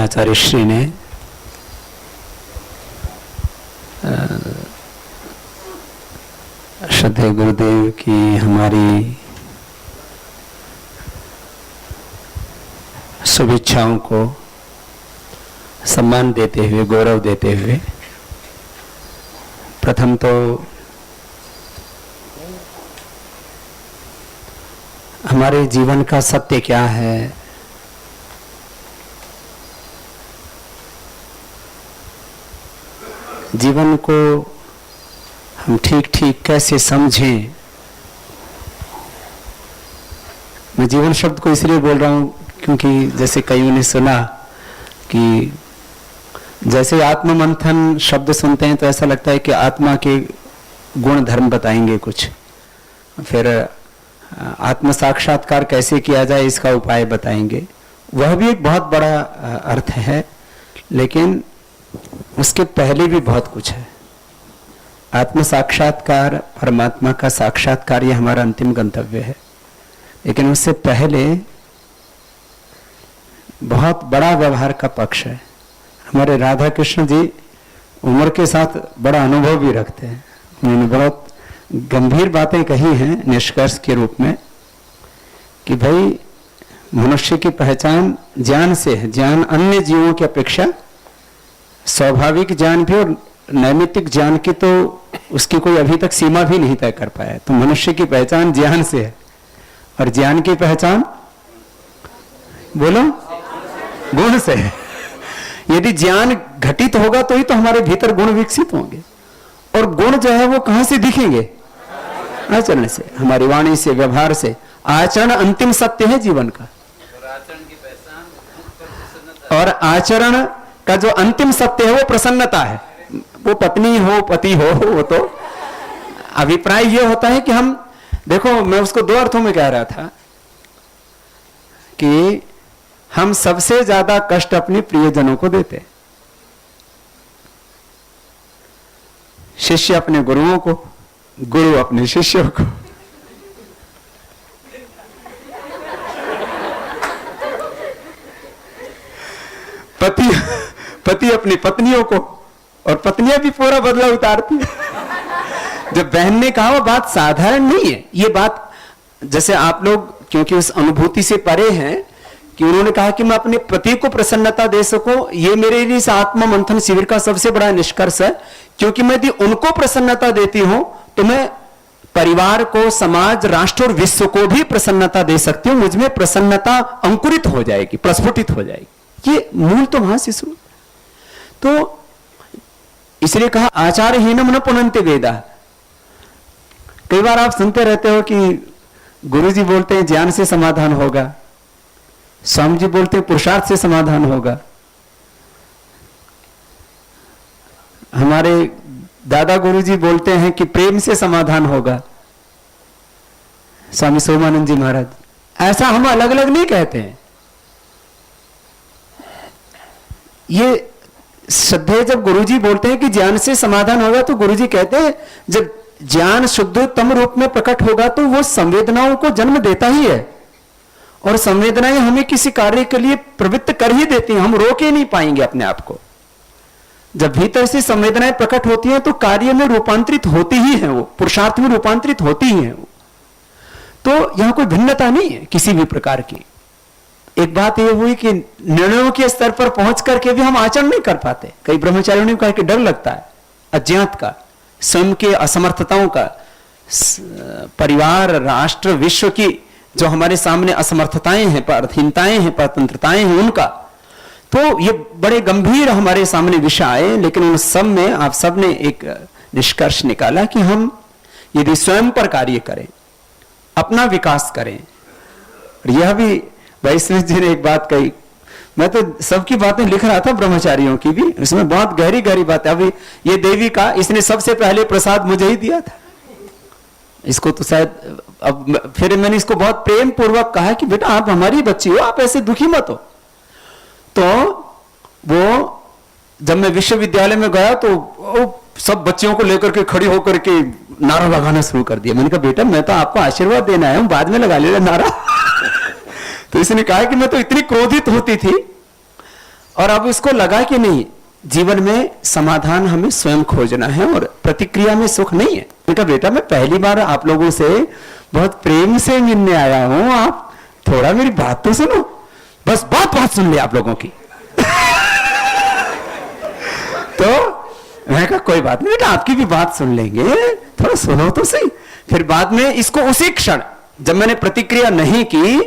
आचार्य श्री ने श्रद्धेय गुरुदेव की हमारी शुभेच्छाओं को सम्मान देते हुए, गौरव देते हुए, प्रथम तो हमारे जीवन का सत्य क्या है, जीवन को हम ठीक ठीक कैसे समझें। मैं जीवन शब्द को इसलिए बोल रहा हूं क्योंकि जैसे कईयों ने सुना कि जैसे आत्ममंथन शब्द सुनते हैं तो ऐसा लगता है कि आत्मा के गुण धर्म बताएंगे कुछ, फिर आत्म साक्षात्कार कैसे किया जाए इसका उपाय बताएंगे। वह भी एक बहुत बड़ा अर्थ है, लेकिन उसके पहले भी बहुत कुछ है। आत्म साक्षात्कार, परमात्मा का साक्षात्कार, ये हमारा अंतिम गंतव्य है, लेकिन उससे पहले बहुत बड़ा व्यवहार का पक्ष है। हमारे राधा कृष्ण जी उम्र के साथ बड़ा अनुभव भी रखते हैं। उन्होंने बहुत गंभीर बातें कही हैं निष्कर्ष के रूप में कि भाई मनुष्य की पहचान ज्ञान से है। ज्ञान अन्य जीवों की अपेक्षा, स्वाभाविक ज्ञान भी और नैमित्तिक ज्ञान की तो उसकी कोई अभी तक सीमा भी नहीं तय कर पाया। तो मनुष्य की पहचान ज्ञान से है, और ज्ञान की पहचान बोलो गुण से है। यदि ज्ञान घटित होगा तो ही तो हमारे भीतर गुण विकसित होंगे, और गुण जो है वो कहां से दिखेंगे? आचरण से, हमारी वाणी से, व्यवहार से। आचरण अंतिम सत्य है जीवन का, और आचरण का जो अंतिम सत्य है वो प्रसन्नता है। वो पत्नी हो, पति हो, वो तो अभिप्राय ये होता है कि हम, देखो मैं उसको दो अर्थों में कह रहा था कि हम सबसे ज्यादा कष्ट अपने प्रियजनों को देते, शिष्य अपने गुरुओं को, गुरु अपने शिष्यों को। पति अपनी पत्नियों को, और पत्नियां भी पूरा बदला उतारती है। जब बहन ने कहा वो बात साधारण नहीं है। ये बात जैसे आप लोग क्योंकि उस अनुभूति से परे हैं कि उन्होंने कहा कि मैं अपने पति को प्रसन्नता दे सकूं, ये मेरे लिए इस आत्म मंथन शिविर का सबसे बड़ा निष्कर्ष है। क्योंकि मैं यदि उनको प्रसन्नता देती हूं तो मैं परिवार को, समाज, राष्ट्र और विश्व को भी प्रसन्नता दे सकती हूं। मुझमें प्रसन्नता अंकुरित हो जाएगी, प्रस्फुटित हो जाएगी। ये मूल तो वहां से शुरू। तो इसलिए कहा आचारहीनम न पुनन्ति वेदा। कई बार आप सुनते रहते हो कि गुरुजी बोलते हैं ज्ञान से समाधान होगा, स्वामी जी बोलते हैं पुरुषार्थ से समाधान होगा, हमारे दादा गुरुजी बोलते हैं कि प्रेम से समाधान होगा, स्वामी सोमानंद जी महाराज। ऐसा हम अलग अलग नहीं कहते हैं। ये श्रद्धेय जब गुरुजी बोलते हैं कि ज्ञान से समाधान होगा, तो गुरुजी कहते हैं जब ज्ञान शुद्धतम रूप में प्रकट होगा तो वो संवेदनाओं को जन्म देता ही है, और संवेदनाएं हमें किसी कार्य के लिए प्रवृत्त कर ही देती हैं। हम रोक ही नहीं पाएंगे अपने आप को। जब भीतर से संवेदनाएं प्रकट होती हैं तो कार्य में रूपांतरित होती ही है, वो पुरुषार्थ में रूपांतरित होती ही है वो। तो यहां कोई भिन्नता नहीं है किसी भी प्रकार की। एक बात यह हुई कि निर्णयों के स्तर पर पहुंच करके भी हम आचरण नहीं कर पाते। कई ब्रह्मचारियों ने कहा कि डर लगता है अज्ञात का, स्वयं के असमर्थताओं का, परिवार, राष्ट्र, विश्व की जो हमारे सामने असमर्थताएं हैं, पराधीनताएं हैं, परतंत्रताएं हैं, उनका। तो ये बड़े गंभीर हमारे सामने विषय आए, लेकिन उन सब में आप सब ने एक निष्कर्ष निकाला कि हम यदि स्वयं पर कार्य करें, अपना विकास करें। यह भी वैष्णव जी ने एक बात कही, मैं तो सबकी बातें लिख रहा था, ब्रह्मचारियों की भी, इसमें बहुत गहरी गहरी बात है। अभी ये देवी का, इसने सबसे पहले प्रसाद मुझे ही दिया था। इसको तो शायद अब फिर मैंने इसको बहुत प्रेम पूर्वक कहा कि बेटा आप हमारी बच्ची हो, आप ऐसे दुखी मत हो। तो वो जब मैं विश्वविद्यालय में गया तो वो सब बच्चियों को लेकर के खड़ी होकर के नारा लगाना शुरू कर दिया। मैंने कहा बेटा मैं तो आपको आशीर्वाद देना आया हूं, बाद में लगा ले नारा। तो इसने कहा कि मैं तो इतनी क्रोधित होती थी और अब उसको लगा कि नहीं, जीवन में समाधान हमें स्वयं खोजना है और प्रतिक्रिया में सुख नहीं है। उनका बेटा मैं पहली बार आप लोगों से बहुत प्रेम से मिलने आया हूं, आप थोड़ा मेरी बात तो सुनो, बस बात सुन ले आप लोगों की। तो मैं कहा कोई बात नहीं बेटा, आपकी भी बात सुन लेंगे, थोड़ा सुनो तो सही। फिर बाद में इसको उसी क्षण जब मैंने प्रतिक्रिया नहीं की,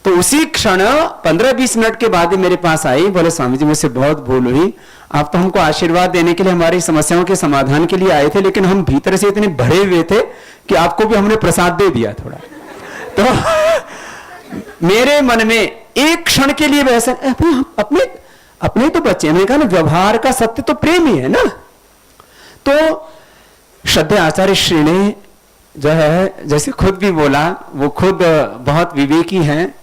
तो उसी क्षण 15-20 मिनट के बाद ही मेरे पास आई, बोले स्वामी जी मुझसे बहुत भूल हुई, आप तो हमको आशीर्वाद देने के लिए, हमारी समस्याओं के समाधान के लिए आए थे, लेकिन हम भीतर से इतने भरे हुए थे कि आपको भी हमने प्रसाद दे दिया थोड़ा। तो मेरे मन में एक क्षण के लिए वैसे अपने तो बच्चे, मैंने कहा ना व्यवहार का सत्य तो प्रेम ही है ना। तो श्रद्धेय आचार्य श्री ने जो है, जैसे खुद भी बोला, वो खुद बहुत विवेकी हैं,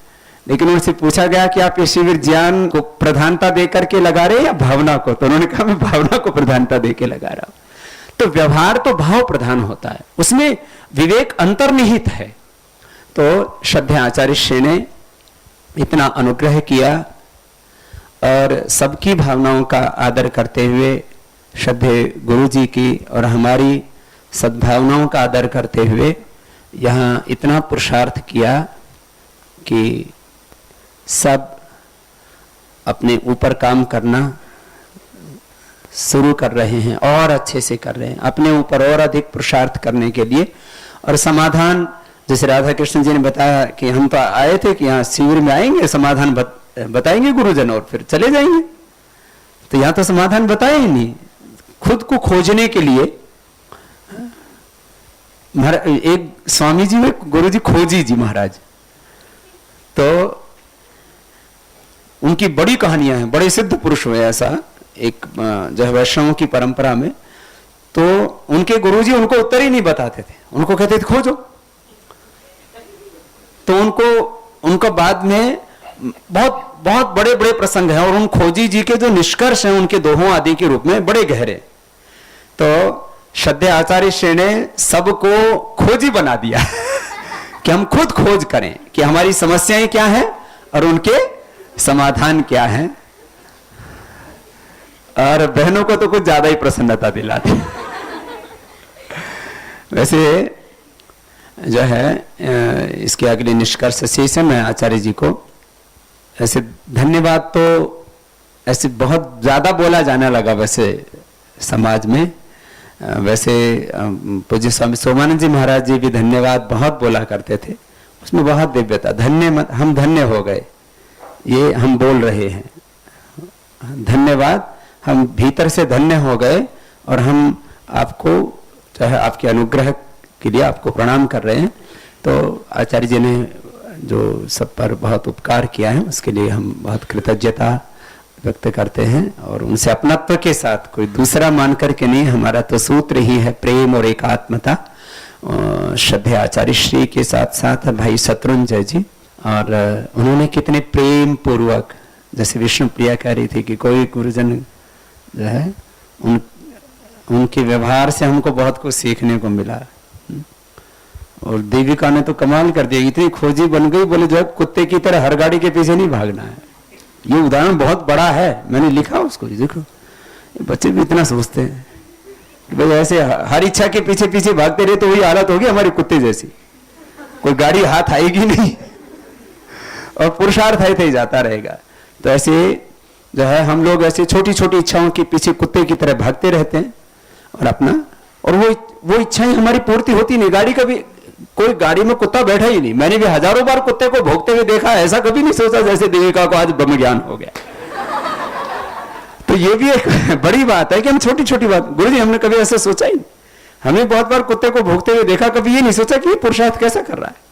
लेकिन उनसे पूछा गया कि आप ये शिविर ज्ञान को प्रधानता देकर के लगा रहे हैं या भावना को, तो उन्होंने कहा मैं भावना को प्रधानता देकर लगा रहा हूं। तो व्यवहार तो भाव प्रधान होता है, उसमें विवेक अंतर्निहित है। तो श्रद्धेय आचार्य श्री ने इतना अनुग्रह किया और सबकी भावनाओं का आदर करते हुए, श्रद्धेय गुरु जी की और हमारी सद्भावनाओं का आदर करते हुए यहाँ इतना पुरुषार्थ किया कि सब अपने ऊपर काम करना शुरू कर रहे हैं और अच्छे से कर रहे हैं, अपने ऊपर और अधिक पुरुषार्थ करने के लिए। और समाधान, जैसे राधा कृष्ण जी ने बताया कि हम तो आए थे कि यहाँ शिविर में आएंगे, समाधान बताएंगे गुरुजन और फिर चले जाएंगे, तो यहाँ तो समाधान बताया ही नहीं। खुद को खोजने के लिए एक स्वामी जी, गुरु जी खोजी जी महाराज, तो उनकी बड़ी कहानियां हैं, बड़े सिद्ध पुरुष हुए ऐसा एक जो है वैष्णवों की परंपरा में। तो उनके गुरुजी उनको उत्तर ही नहीं बताते थे, उनको कहते थे खोजो। तो उनको बाद में बहुत बहुत बड़े बड़े प्रसंग हैं, और उन खोजी जी के जो निष्कर्ष हैं उनके दोहों आदि के रूप में बड़े गहरे। तो श्रद्धेय आचार्य श्री ने सबको खोजी बना दिया कि हम खुद खोज करें कि हमारी समस्याएं क्या हैं और उनके समाधान क्या हैं। और बहनों को तो कुछ ज्यादा ही प्रसन्नता दिलाते। वैसे जो है इसके अगले निष्कर्ष शेष है, मैं आचार्य जी को ऐसे धन्यवाद तो ऐसे बहुत ज्यादा बोला जाने लगा वैसे समाज में। वैसे पूज्य स्वामी सोमानंद जी महाराज जी भी धन्यवाद बहुत बोला करते थे, उसमें बहुत दिव्यता। धन्य, हम धन्य हो गए, ये हम बोल रहे हैं धन्यवाद, हम भीतर से धन्य हो गए। और हम आपको चाहे आपके अनुग्रह के लिए आपको प्रणाम कर रहे हैं। तो आचार्य जी ने जो सब पर बहुत उपकार किया है उसके लिए हम बहुत कृतज्ञता व्यक्त करते हैं, और उनसे अपनत्व के साथ, कोई दूसरा मान करके नहीं, हमारा तो सूत्र ही है प्रेम और एकात्मता। श्रद्धेय आचार्य श्री के साथ साथ भाई शत्रुंजय जी, और उन्होंने कितने प्रेम पूर्वक, जैसे विष्णु प्रिया कह रही थी कि कोई गुरुजन जो है उनके व्यवहार से हमको बहुत कुछ सीखने को मिला। और देविका ने तो कमाल कर दिया, इतनी खोजी बन गई, बोले जो है कुत्ते की तरह हर गाड़ी के पीछे नहीं भागना है। ये उदाहरण बहुत बड़ा है, मैंने लिखा उसको, देखो बच्चे भी इतना सोचते हैं कि भाई ऐसे हर इच्छा के पीछे पीछे भागते रहे तो वही हालत होगी हमारी कुत्ते जैसी, कोई गाड़ी हाथ आएगी नहीं और पुरुषार्थ ऐसे ही जाता रहेगा। तो ऐसे जो है हम लोग ऐसे छोटी छोटी इच्छाओं के पीछे कुत्ते की तरह भागते रहते हैं और अपना, और वो इच्छाएं हमारी पूर्ति होती नहीं। गाड़ी कभी, कोई गाड़ी में कुत्ता बैठा ही नहीं, मैंने भी हजारों बार कुत्ते को भोगते हुए देखा, ऐसा कभी नहीं सोचा जैसे देविका को आज ब्रह्म ज्ञान हो गया। तो ये भी एक बड़ी बात है कि हम छोटी छोटी बात, गुरुजी हमने कभी ऐसा सोचा ही नहीं। हमें बहुत बार कुत्ते को भोगते हुए देखा, कभी ये नहीं सोचा कि ये पुरुषार्थ कैसा कर रहा है।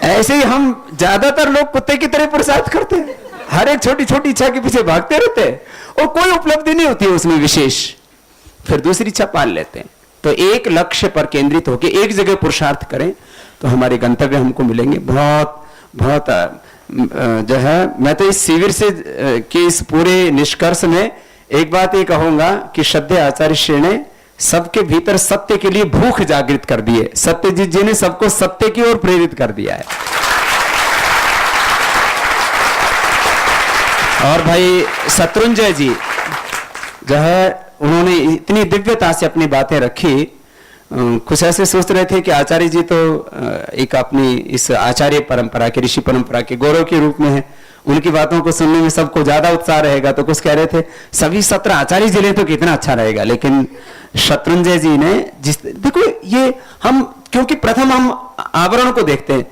ऐसे ही हम ज्यादातर लोग कुत्ते की तरह पुरुषार्थ करते हैं, हर एक छोटी छोटी इच्छा के पीछे भागते रहते हैं और कोई उपलब्धि नहीं होती है उसमें विशेष, फिर दूसरी इच्छा पाल लेते हैं। तो एक लक्ष्य पर केंद्रित होकर एक जगह पुरुषार्थ करें तो हमारे गंतव्य हमको मिलेंगे। बहुत बहुत जो है, मैं तो इस शिविर से के इस पूरे निष्कर्ष में एक बात ये कहूंगा कि श्रद्धेय आचार्य श्री ने सबके भीतर सत्य के लिए भूख जागृत कर दी है। सत्यजीत जी ने सबको सत्य की ओर प्रेरित कर दिया है। और भाई शत्रुंजय जी जो है, उन्होंने इतनी दिव्यता से अपनी बातें रखी। कुछ ऐसे सोच रहे थे कि आचार्य जी तो एक अपनी इस आचार्य परंपरा के, ऋषि परंपरा के गौरव के रूप में है, उनकी बातों को सुनने में सबको ज्यादा उत्साह रहेगा। तो कुछ कह रहे थे सभी सत्र आचार्य जी लें तो कितना अच्छा रहेगा। लेकिन शत्रुंजय जी ने देखो ये हम, क्योंकि प्रथम हम आवरण को देखते हैं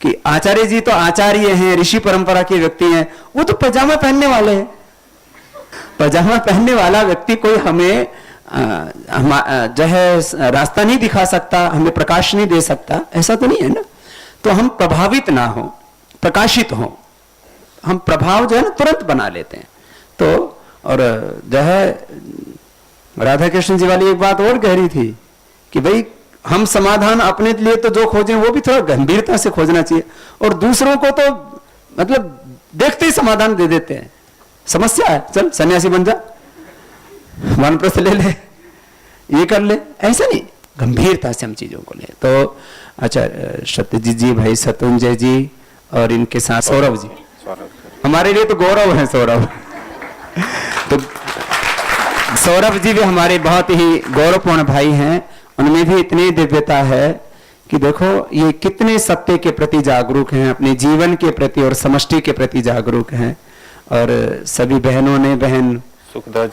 कि आचार्य जी तो आचार्य हैं, ऋषि परंपरा के व्यक्ति हैं, वो तो पजामा पहनने वाले हैं। पजामा पहनने वाला व्यक्ति कोई हमें जो है रास्ता नहीं दिखा सकता, हमें प्रकाश नहीं दे सकता, ऐसा तो नहीं है ना। तो हम प्रभावित ना हो, प्रकाशित हो, हम प्रभाव जो है ना तुरंत बना लेते हैं। तो और जो है राधा कृष्ण जी वाली एक बात और गहरी थी कि भाई हम समाधान अपने लिए तो जो खोजें वो भी थोड़ा गंभीरता से खोजना चाहिए, और दूसरों को तो मतलब देखते ही समाधान दे देते हैं। समस्या है, चल सन्यासी बन जा, वानप्रस्थ ले ले, ये कर ले, ऐसा नहीं, गंभीरता से हम चीजों को ले। तो अच्छा सत्यजीत जी, भाई शत्रुंजय जी और इनके साथ सौरभ जी, हमारे लिए तो गौरव है सौरभ। तो सौरभ जी भी हमारे बहुत ही गौरवपूर्ण भाई हैं, उनमें भी इतनी दिव्यता है कि देखो ये कितने सत्य के प्रति जागरूक हैं, अपने जीवन के प्रति और समष्टि के प्रति जागरूक हैं। और सभी बहनों ने, बहन सुखदा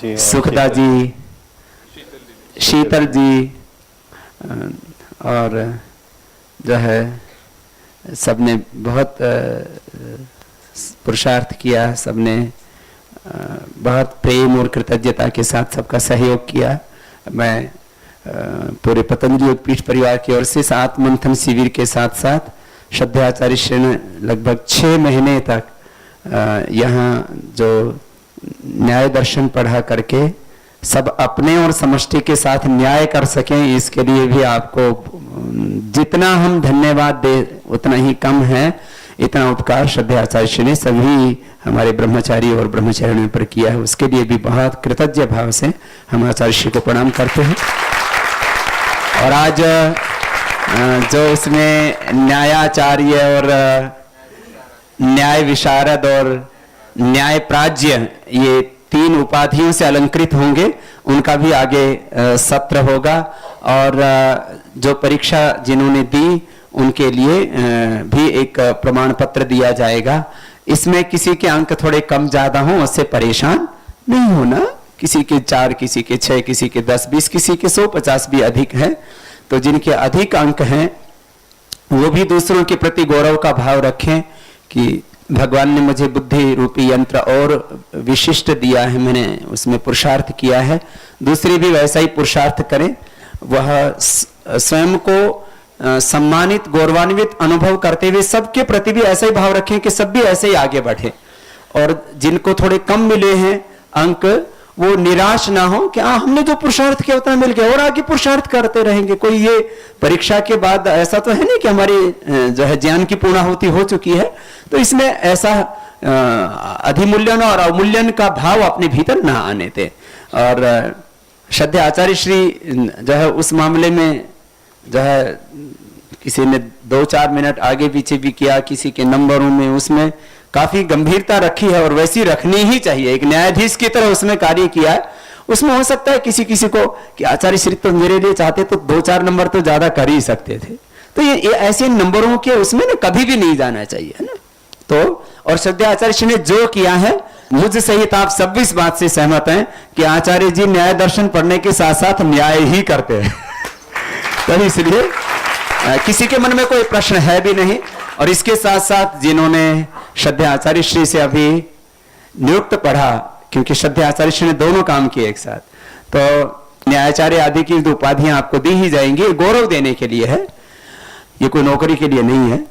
जी, शीतल जी, और जो है सबने बहुत पुरुषार्थ किया, सबने बहुत प्रेम और कृतज्ञता के साथ सबका सहयोग किया। मैं पूरे पतंजलि योगपीठ परिवार की ओर से इस आत्ममंथन शिविर के साथ साथ श्रद्धाचार्य श्री ने लगभग 6 महीने तक यहाँ जो न्याय दर्शन पढ़ा करके सब अपने और समष्टि के साथ न्याय कर सकें, इसके लिए भी आपको जितना हम धन्यवाद दे उतना ही कम है। इतना उपकार श्रद्धेय आचार्य श्री ने सभी हमारे ब्रह्मचारी और ब्रह्मचारियों पर किया है, उसके लिए भी बहुत कृतज्ञ भाव से हम आचार्य श्री को प्रणाम करते हैं। और आज जो इसमें न्यायाचार्य और न्याय विशारद और न्याय प्राज्य, ये 3 उपाधियों से अलंकृत होंगे, उनका भी आगे सत्र होगा। और जो परीक्षा जिन्होंने दी उनके लिए भी एक प्रमाण पत्र दिया जाएगा। इसमें किसी के अंक थोड़े कम ज्यादा हों उससे परेशान नहीं होना, किसी के 4, किसी के 6, किसी के 10, 20, किसी के 150 भी अधिक है। तो जिनके अधिक अंक हैं वो भी दूसरों के प्रति गौरव का भाव रखें कि भगवान ने मुझे बुद्धि रूपी यंत्र और विशिष्ट दिया है, मैंने उसमें पुरुषार्थ किया है, दूसरे भी वैसा ही पुरुषार्थ करें। वह स्वयं को सम्मानित गौरवान्वित अनुभव करते हुए सबके प्रति भी ऐसा ही भाव रखें कि सब भी ऐसे ही आगे बढ़े। और जिनको थोड़े कम मिले हैं अंक, वो निराश ना हो कि हमने जो पुरुषार्थ किया उतना मिल गया, और आगे पुरुषार्थ करते रहेंगे। कोई ये परीक्षा के बाद ऐसा तो है नहीं कि हमारी जो है ज्ञान की पूर्णाहुति हो चुकी है, तो इसमें ऐसा अधिमूल्यन और अवमूल्यन का भाव अपने भीतर ना आने दे। और श्रद्धेय आचार्य श्री जो है उस मामले में जो है किसी ने 2-4 मिनट आगे पीछे भी किया, किसी के नंबरों में उसमें काफी गंभीरता रखी है और वैसी रखनी ही चाहिए, एक न्यायाधीश की तरह उसमें कार्य किया है। उसमें हो सकता है किसी किसी को कि आचार्य श्री तो मेरे लिए चाहते तो 2-4 नंबर तो ज्यादा कर ही सकते थे, तो ये ऐसे नंबरों के उसमें ना कभी भी नहीं जाना चाहिए, है ना। तो और श्रद्धेय आचार्य श्री ने जो किया है, मुझ सहित आप सब भी इस बात से सहमत हैं कि आचार्य जी न्याय दर्शन पढ़ने के साथ साथ न्याय ही करते हैं। तो इसलिए किसी के मन में कोई प्रश्न है भी नहीं। और इसके साथ साथ जिन्होंने श्रद्धेय आचार्य श्री से अभी नियुक्त पढ़ा, क्योंकि श्रद्धेय आचार्य श्री ने दोनों काम किए एक साथ, तो न्यायाचार्य आदि की उपाधियां आपको दी ही जाएंगी, गौरव देने के लिए है, ये कोई नौकरी के लिए नहीं है।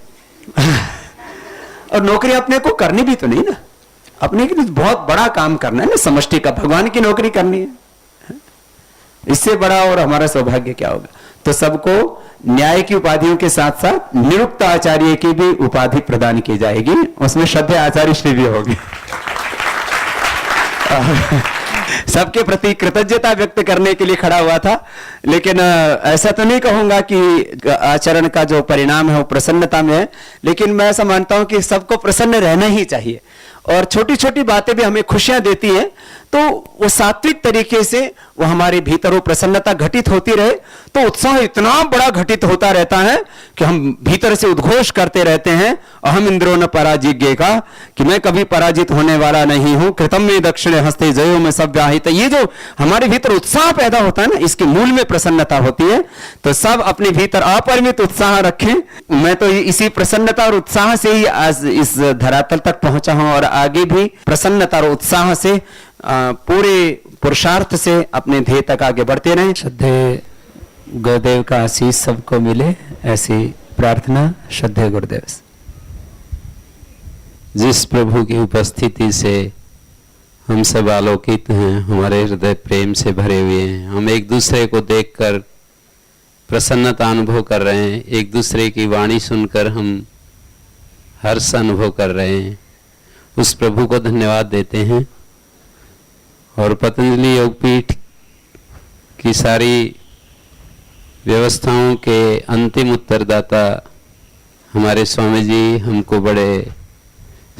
और नौकरी अपने को करनी भी तो नहीं ना, अपने के लिए बहुत बड़ा काम करना है ना, समष्टि का, भगवान की नौकरी करनी है, इससे बड़ा और हमारा सौभाग्य क्या होगा। तो सबको न्याय की उपाधियों के साथ साथ निरुक्त आचार्य की भी उपाधि प्रदान की जाएगी, उसमें श्रद्धेय आचार्य श्री भी होगी। सबके प्रति कृतज्ञता व्यक्त करने के लिए खड़ा हुआ था। लेकिन ऐसा तो नहीं कहूंगा कि आचरण का जो परिणाम है वो प्रसन्नता में है, लेकिन मैं ऐसा मानता हूं कि सबको प्रसन्न रहना ही चाहिए। और छोटी छोटी बातें भी हमें खुशियां देती हैं, तो वो सात्विक तरीके से वो हमारे भीतर वो प्रसन्नता घटित होती रहे, तो उत्साह इतना बड़ा घटित होता रहता है कि हम भीतर से उद्घोष करते रहते हैं, अहम इंद्रो न पराजिज्ञ का, कि मैं कभी पराजित होने वाला नहीं हूं, कृतम में दक्षिणे हस्ते जयो में सब व्याहित। ये जो हमारे भीतर उत्साह पैदा होता है ना, इसके मूल में प्रसन्नता होती है। तो सब अपने भीतर अपरिमित उत्साह रखें। मैं तो इसी प्रसन्नता और उत्साह से ही आज इस धरातल तक पहुंचा हूं, और आगे भी प्रसन्नता और उत्साह से पूरे पुरुषार्थ से अपने ध्येय तक आगे बढ़ते रहें। श्रद्धेय गुरुदेव का आशीष सबको मिले, ऐसी प्रार्थना श्रद्धेय गुरुदेव से। जिस प्रभु की उपस्थिति से हम सब आलोकित हैं, हमारे हृदय प्रेम से भरे हुए हैं, हम एक दूसरे को देखकर प्रसन्नता अनुभव कर रहे हैं, एक दूसरे की वाणी सुनकर हम हर्ष अनुभव कर रहे हैं, उस प्रभु को धन्यवाद देते हैं। और पतंजलि योगपीठ की सारी व्यवस्थाओं के अंतिम उत्तरदाता हमारे स्वामी जी हमको बड़े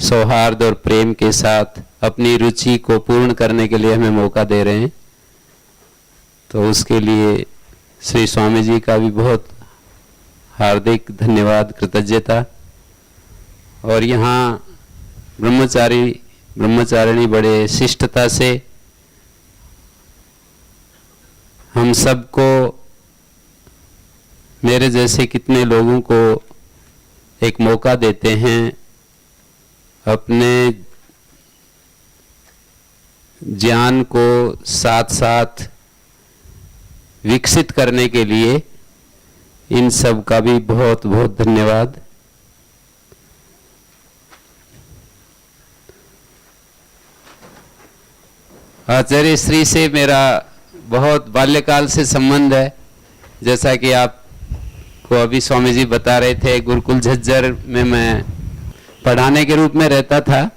सौहार्द और प्रेम के साथ अपनी रुचि को पूर्ण करने के लिए हमें मौका दे रहे हैं। तो उसके लिए श्री स्वामी जी का भी बहुत हार्दिक धन्यवाद, कृतज्ञता। और यहाँ ब्रह्मचारिणी बड़े शिष्टता से हम सबको, मेरे जैसे कितने लोगों को एक मौका देते हैं अपने ज्ञान को साथ साथ विकसित करने के लिए। इन सब का भी बहुत बहुत धन्यवाद। आचार्य श्री से मेरा बहुत बाल्यकाल से संबंध है। जैसा कि आपको अभी स्वामी जी बता रहे थे, गुरुकुल झज्जर में मैं पढ़ाने के रूप में रहता था,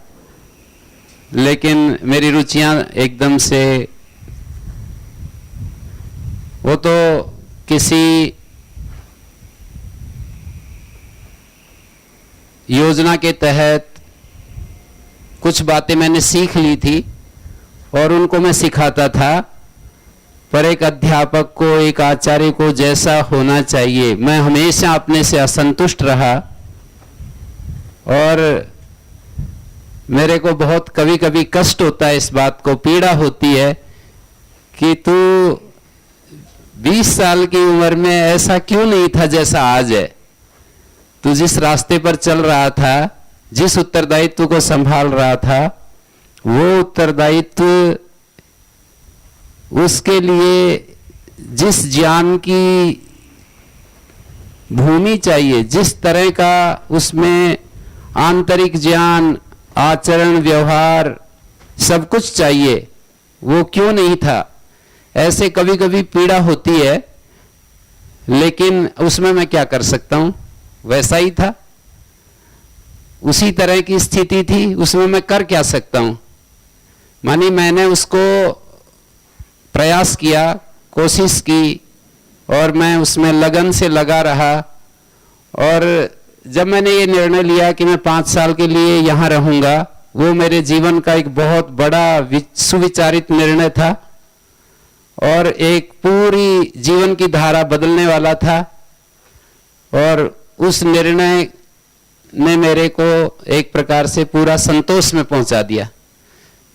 लेकिन मेरी रुचियां एकदम से, वो तो किसी योजना के तहत कुछ बातें मैंने सीख ली थी और उनको मैं सिखाता था। पर एक अध्यापक को, एक आचार्य को जैसा होना चाहिए, मैं हमेशा अपने से असंतुष्ट रहा। और मेरे को बहुत कभी कभी कष्ट होता है, इस बात को पीड़ा होती है कि तू 20 साल की उम्र में ऐसा क्यों नहीं था जैसा आज है। तू जिस रास्ते पर चल रहा था, जिस उत्तरदायित्व को संभाल रहा था, वो उत्तरदायित्व, उसके लिए जिस ज्ञान की भूमि चाहिए, जिस तरह का उसमें आंतरिक ज्ञान, आचरण, व्यवहार सब कुछ चाहिए, वो क्यों नहीं था। ऐसे कभी कभी पीड़ा होती है, लेकिन उसमें मैं क्या कर सकता हूं, वैसा ही था, उसी तरह की स्थिति थी, उसमें मैं कर क्या सकता हूं। मानी मैंने उसको प्रयास किया, कोशिश की, और मैं उसमें लगन से लगा रहा। और जब मैंने ये निर्णय लिया कि मैं 5 साल के लिए यहाँ रहूंगा, वो मेरे जीवन का एक बहुत बड़ा सुविचारित निर्णय था और एक पूरी जीवन की धारा बदलने वाला था। और उस निर्णय ने मेरे को एक प्रकार से पूरा संतोष में पहुंचा दिया।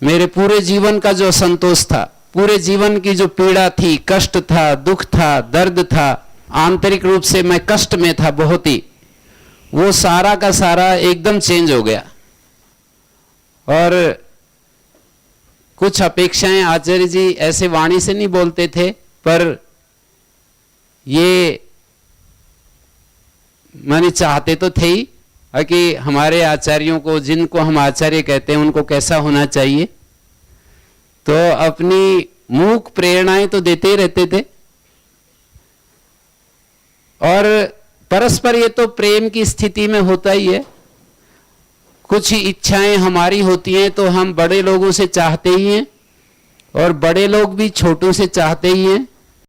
मेरे पूरे जीवन का जो संतोष था, पूरे जीवन की जो पीड़ा थी, कष्ट था, दुख था, दर्द था, आंतरिक रूप से मैं कष्ट में था बहुत ही, वो सारा का सारा एकदम चेंज हो गया। और कुछ अपेक्षाएं आचार्य जी ऐसे वाणी से नहीं बोलते थे, पर ये माने चाहते तो थे ही कि हमारे आचार्यों को, जिनको हम आचार्य कहते हैं, उनको कैसा होना चाहिए। तो अपनी मूक प्रेरणाएं तो देते ही रहते थे। और परस्पर ये तो प्रेम की स्थिति में होता ही है। कुछ इच्छाएं हमारी होती हैं तो हम बड़े लोगों से चाहते ही हैं, और बड़े लोग भी छोटों से चाहते ही हैं।